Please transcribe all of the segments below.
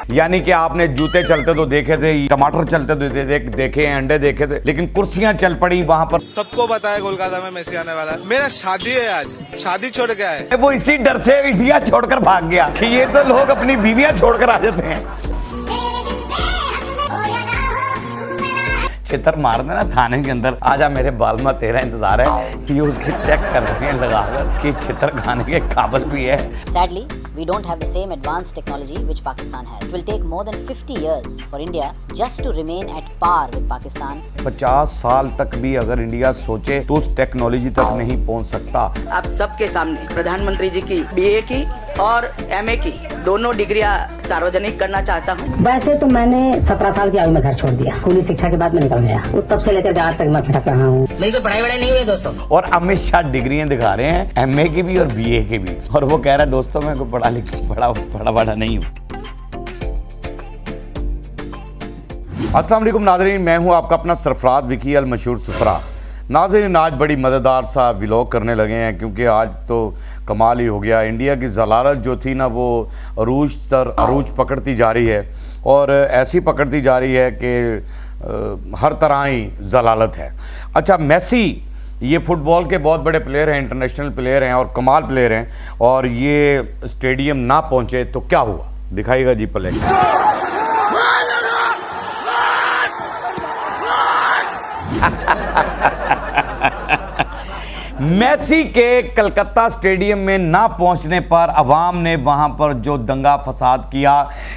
यानी कि आपने जूते चलते तो देखे थे, टमाटर चलते तो देखे हैं, अंडे देखे थे, लेकिन कुर्सियां चल पड़ी वहां पर। सबको बताया कोलकाता में मेसी आने वाला है। मेरा शादी है, आज शादी छोड़ के आए। वो इसी डर से इंडिया छोड़कर भाग गया कि ये तो लोग अपनी बीवियां छोड़कर आ जाते हैं। चित्र मार देना थाने के अंदर, आजा मेरे बालमा तेरा इंतजार है, ये उसकी चेक कर रहे हैं लगाकर कि चित्र खाने के काबिल भी है। Sadly, we don't have the same advanced technology which Pakistan has. It will take more than 50 years for India just to remain at par with Pakistan. 50 साल तक भी अगर इंडिया सोचे तो उस टेक्नोलॉजी तक नहीं पहुंच सकता। आप सबके सामने प्रधानमंत्री जी की BA की और MA की दोनों डिग्रियां सार्वजनिक करना चाहता हूँ। वैसे तो मैंने 17 साल की आयु में घर छोड़ दिया, स्कूली शिक्षा के बाद में निकल गया। तब से लेकर आज तक मैं भटक रहा हूँ। मेरी कोई पढ़ाई नहीं हुई दोस्तों। और अमित शाह डिग्रियां दिखा रहे हैं, MA की भी और BA की भी, और वो कह रहा है दोस्तों मैं कोई पढ़ा नहीं हूँ। अस्सलाम वालेकुम नाज़रीन, मैं हूँ आपका अपना सरफराज विकी अल मशहूर सुफरा। नाज़रीन, आज बड़ी मज़ेदार सा व्लॉग करने लगे हैं क्योंकि आज तो कमाल ही हो गया। इंडिया की ज़लालत जो थी ना वो अरूज पकड़ती जा रही है, और ऐसी पकड़ती जा रही है कि हर तरह ही ज़लालत है। अच्छा, मेसी ये फुटबॉल के बहुत बड़े प्लेयर हैं, इंटरनेशनल प्लेयर हैं और कमाल प्लेयर हैं, और ये स्टेडियम ना पहुँचे तो क्या हुआ, दिखाइएगा जी पहले। मेसी के कलकत्ता स्टेडियम में ना पहुंचने पर अवाम ने वहां पर जो दंगा फसाद किया,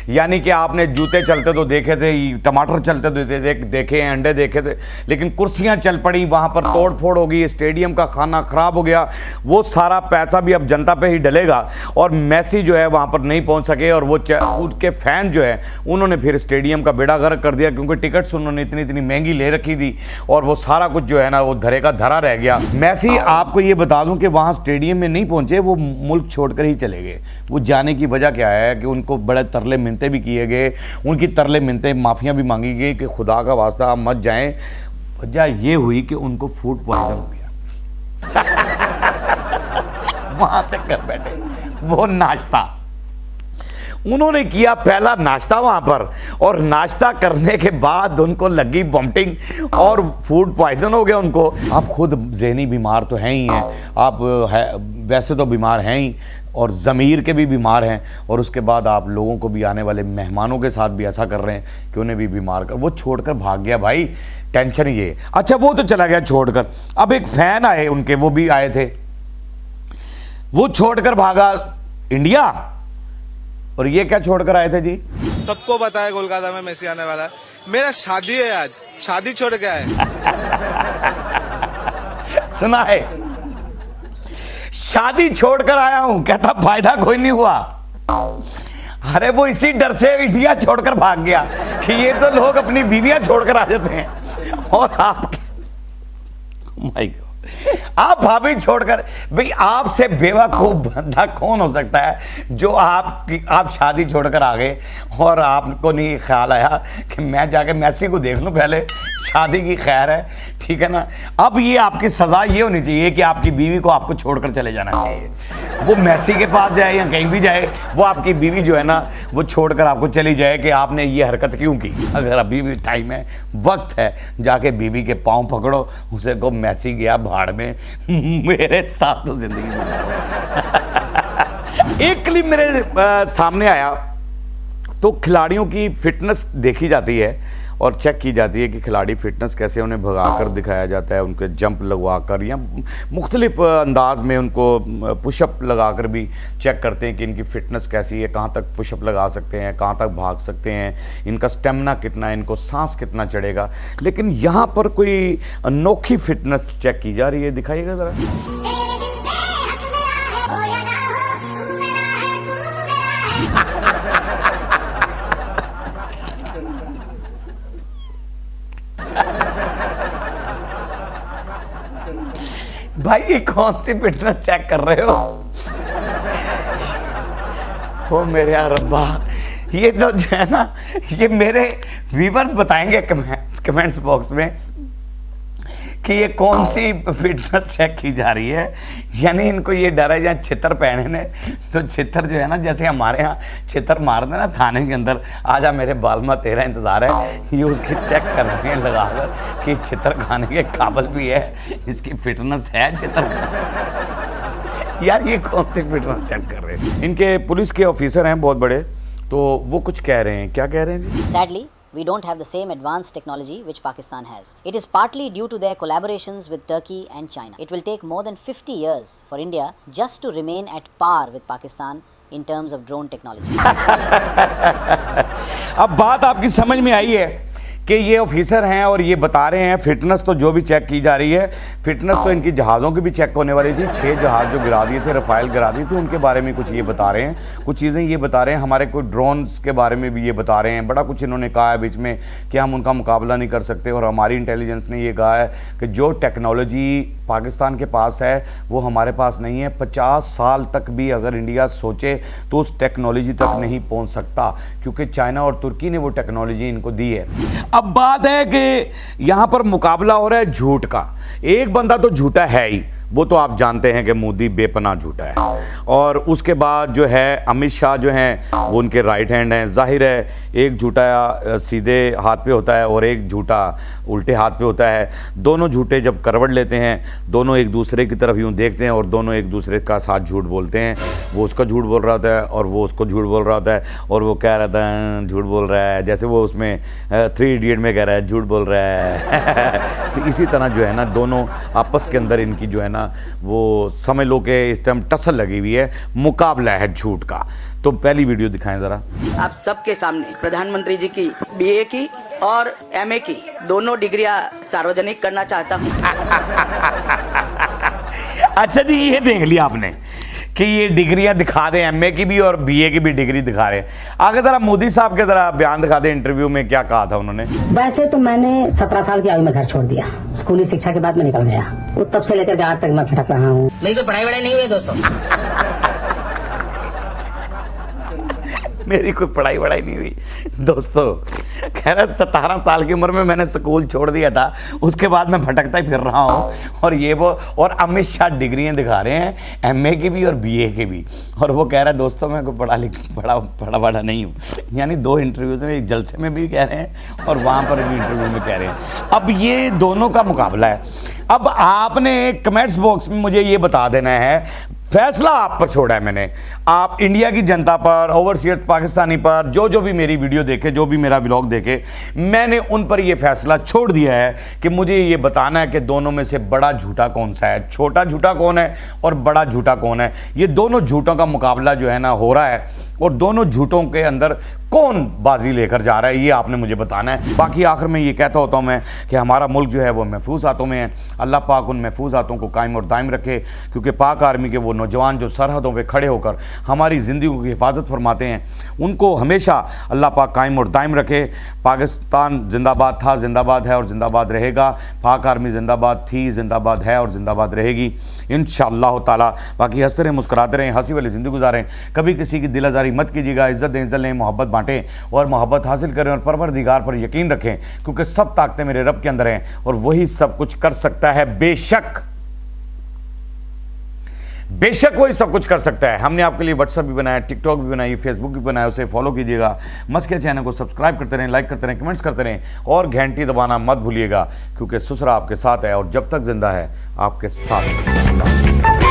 यानी कि आपने जूते चलते तो देखे थे, टमाटर चलते तो देखे हैं, अंडे देखे थे, लेकिन कुर्सियां चल पड़ी, वहां पर तोड़ फोड़ हो गई, स्टेडियम का खाना खराब हो गया। वो सारा पैसा भी अब जनता पे ही डलेगा, और मेसी जो है वहां पर नहीं पहुंच सके, और वो उनके फैन जो है उन्होंने फिर स्टेडियम का बेड़ा गर्क कर दिया, क्योंकि टिकट्स उन्होंने इतनी महंगी ले रखी थी, और वो सारा कुछ जो है ना वो धरे का धरा रह गया। मेसी, आपको ये बता दूं कि वहाँ स्टेडियम में नहीं पहुँचे, वो मुल्क छोड़कर ही चले गए। वो जाने की वजह क्या है कि उनको बड़े तरले मिन्नतें भी किए गए, उनकी तरले मिन्नतें माफ़ियाँ भी मांगी गई कि खुदा का वास्ता आप मत जाएं। वजह ये हुई कि उनको फूड पॉइजन हो गया। वहाँ से कर बैठे वो नाश्ता, उन्होंने किया पहला नाश्ता वहाँ पर, और नाश्ता करने के बाद उनको लगी वॉमिटिंग और फूड पॉइजन हो गया उनको। आप खुद ज़हनी बीमार तो हैं ही हैं, आप वैसे तो बीमार हैं ही, और ज़मीर के भी बीमार हैं, और उसके बाद आप लोगों को भी, आने वाले मेहमानों के साथ भी ऐसा कर रहे हैं कि उन्हें भी बीमार कर। वो छोड़कर भाग गया भाई, टेंशन ये। अच्छा, वो तो चला गया छोड़कर, अब एक फ़ैन आए उनके, वो भी आए थे, वो छोड़कर भागा इंडिया। और ये क्या छोड़कर आए थे जी? सबको बताया कोलकाता में मेसी आने वाला है। मेरा शादी है, आज शादी छोड़ के आए। सुना है, शादी छोड़कर आया हूं, कहता फायदा कोई नहीं हुआ। अरे वो इसी डर से इंडिया छोड़कर भाग गया कि ये तो लोग अपनी बीवियां छोड़कर आ जाते हैं, और आप भाभी छोड़कर, भाई आपसे बेवकूफ बंदा कौन हो सकता है जो आप शादी छोड़कर आ गए, और आपको नहीं ख्याल आया कि मैं जाके मेसी को देख लूं पहले, शादी की खैर है, ठीक है ना। अब ये आपकी सज़ा ये होनी चाहिए कि आपकी बीवी को आपको छोड़कर चले जाना चाहिए। वो मेसी के पास जाए या कहीं भी जाए, वो आपकी बीवी जो है ना वो छोड़कर आपको चली जाए कि आपने ये हरकत क्यों की। अगर अभी भी टाइम है, वक्त है, जाके बीवी के पाँव पकड़ो, उसे को मेसी गया भाड़ में, मेरे साथ तो जिंदगी में। एक क्लिप मेरे सामने आया तो खिलाड़ियों की फिटनेस देखी जाती है और चेक की जाती है कि खिलाड़ी फिटनेस कैसे, उन्हें भगाकर दिखाया जाता है, उनके जंप लगवाकर या मुख्तलिफ अंदाज में उनको पुशअप लगाकर भी चेक करते हैं कि इनकी फ़िटनेस कैसी है, कहाँ तक पुशअप लगा सकते हैं, कहाँ तक भाग सकते हैं, इनका स्टेमिना कितना है, इनको सांस कितना चढ़ेगा। लेकिन यहाँ पर कोई अनोखी फिटनेस चेक की जा रही है, दिखाइएगा ज़रा। भाई ये कौन सी फिटनेस चेक कर रहे हो मेरे यार रब्बा, ये तो जो है ना, ये मेरे व्यूवर्स बताएंगे कमेंट्स बॉक्स में कि ये कौन सी फिटनेस चेक की जा रही है। यानी इनको ये डर है जहाँ छितर पहने ने, तो छितर जो है ना, जैसे हमारे यहाँ छितर मार देना थाने के अंदर, आजा मेरे बाल में तेरा इंतज़ार है, ये उसकी चेक कर रहे हैं लगा कर कि छितर खाने के काबिल भी है, इसकी फिटनेस है छितर। यार ये कौन सी फिटनेस चेक कर रहे हैं। इनके पुलिस के ऑफिसर हैं बहुत बड़े, तो वो कुछ कह रहे हैं। क्या कह रहे हैं जी? Sadly, we don't have the same advanced technology which Pakistan has. It is partly due to their collaborations with Turkey and China. It will take more than 50 years for India just to remain at par with Pakistan in terms of drone technology. अब बात आपकी समझ में आई है कि ये officer हैं और ये बता रहे हैं फिटनेस तो जो भी चेक की जा रही है, फिटनेस तो इनकी जहाज़ों की भी चेक होने वाली थी। 6 जहाज़ जो गिरा दिए थे, रफ़ाइल गिरा दिए थे, उनके बारे में कुछ ये बता रहे हैं, कुछ चीज़ें ये बता रहे हैं, हमारे कोई ड्रोन्स के बारे में भी ये बता रहे हैं। बड़ा कुछ इन्होंने कहा है बीच में कि हम उनका मुकाबला नहीं कर सकते, और हमारी इंटेलिजेंस ने ये कहा है कि जो टेक्नोलॉजी पाकिस्तान के पास है वो हमारे पास नहीं है। 50 साल तक भी अगर इंडिया सोचे तो उस टेक्नोलॉजी तक नहीं पहुंच सकता, क्योंकि चाइना और तुर्की ने वो टेक्नोलॉजी इनको दी है। अब बात है कि यहाँ पर मुकाबला हो रहा है झूठ का। एक बंदा तो झूठा है ही, वो तो आप जानते हैं कि मोदी बेपनाह झूठा है, और उसके बाद जो है अमित शाह जो हैं वो उनके राइट हैंड हैं। जाहिर है एक झूठा सीधे हाथ पे होता है और एक झूठा उल्टे हाथ पे होता है। दोनों झूठे जब करवट लेते हैं, दोनों एक दूसरे की तरफ यूँ देखते हैं और दोनों एक दूसरे का साथ झूठ बोलते हैं। वो उसका झूठ बोल रहा होता है और वो उसको झूठ बोल रहा होता है, और वो कह रहा था झूठ बोल रहा है, जैसे वो उसमें 3 इडियट में कह रहा है झूठ बोल रहा है। तो इसी तरह जो है ना दोनों आपस के अंदर इनकी जो है ना वो समझ लो कि इस टाइम टसल लगी हुई है, मुकाबला है झूठ का। तो पहली वीडियो दिखाएं जरा। आप सबके सामने प्रधानमंत्री जी की बीए की और एमए की दोनों डिग्रियां सार्वजनिक करना चाहता हूँ। अच्छा जी, ये देख लिया आपने कि ये डिग्रियां दिखा दें, एमए की भी और बीए की भी डिग्री दिखा रहे हैं। आगे जरा मोदी साहब के जरा बयान दिखा दें, इंटरव्यू में क्या कहा था उन्होंने। वैसे तो मैंने 17 साल की आयु में घर छोड़ दिया, स्कूली शिक्षा के बाद में निकल गया। तो तब से लेकर आज तक मैं भटक रहा हूँ। मेरी कोई पढ़ाई वढ़ाई नहीं हुई दोस्तों। मेरी कोई पढ़ाई वढ़ाई नहीं हुई दोस्तों। कह रहा 17 साल की उम्र में मैंने स्कूल छोड़ दिया था, उसके बाद मैं भटकता ही फिर रहा हूँ। और ये वो, और अमित शाह डिग्रियाँ दिखा रहे हैं, एमए की भी और बीए की भी, और वो कह रहा है दोस्तों मैं कोई पढ़ा नहीं हूँ। यानी 2 इंटरव्यूज़ में, एक जलसे में भी कह रहे हैं और वहाँ पर भी इंटरव्यू में कह रहे हैं। अब ये दोनों का मुकाबला है। अब आपने कमेंट्स बॉक्स में मुझे ये बता देना है, फैसला आप पर छोड़ा है मैंने। आप इंडिया की जनता पर, ओवरसीज पाकिस्तानी पर, जो भी मेरी वीडियो देखे, जो भी मेरा व्लॉग देखे, मैंने उन पर ये फैसला छोड़ दिया है कि मुझे ये बताना है कि दोनों में से बड़ा झूठा कौन सा है, छोटा झूठा कौन है और बड़ा झूठा कौन है। ये दोनों झूठों का मुकाबला जो है ना हो रहा है, और दोनों झूठों के अंदर कौन बाजी लेकर जा रहा है ये आपने मुझे बताना है। बाकी आखिर में ये कहता होता हूँ मैं कि हमारा मुल्क जो है वो महफूज हाथों में है। अल्लाह पाक उन महफूज हाथों को कायम और दायम रखे, क्योंकि पाक आर्मी के वो नौजवान जो सरहदों पे खड़े होकर हमारी ज़िंदगी की हिफाजत फरमाते हैं, उनको हमेशा अल्लाह पाक कायम और दायम रखे। पाकिस्तान जिंदाबाद था, जिंदाबाद है और जिंदाबाद रहेगा। पाक आर्मी जिंदाबाद थी, जिंदाबाद है और जिंदाबाद रहेगी इंशाअल्लाह ताला। बाकी हंसते रहें, मुस्कुराते रहें, हंसी वाली ज़िंदगी गुजारें, कभी किसी की दिल आज़ारी मत कीजिएगा। इज़्ज़त दें, इज़्ज़त लें, मोहब्बत बांटें और मोहब्बत हासिल करें, और परवरदिगार पर यकीन रखें, क्योंकि सब ताकतें मेरे रब के अंदर हैं और वही सब कुछ कर सकता है। बेशक वही सब कुछ कर सकता है। हमने आपके लिए व्हाट्सएप भी बनाया, टिकटॉक भी बनाई, फेसबुक भी बनाया, उसे फॉलो कीजिएगा। मस्के चैनल को सब्सक्राइब करते रहें, लाइक करते रहें, कमेंट्स करते रहें और घंटी दबाना मत भूलिएगा, क्योंकि ससुरा आपके साथ है और जब तक जिंदा है आपके साथ है।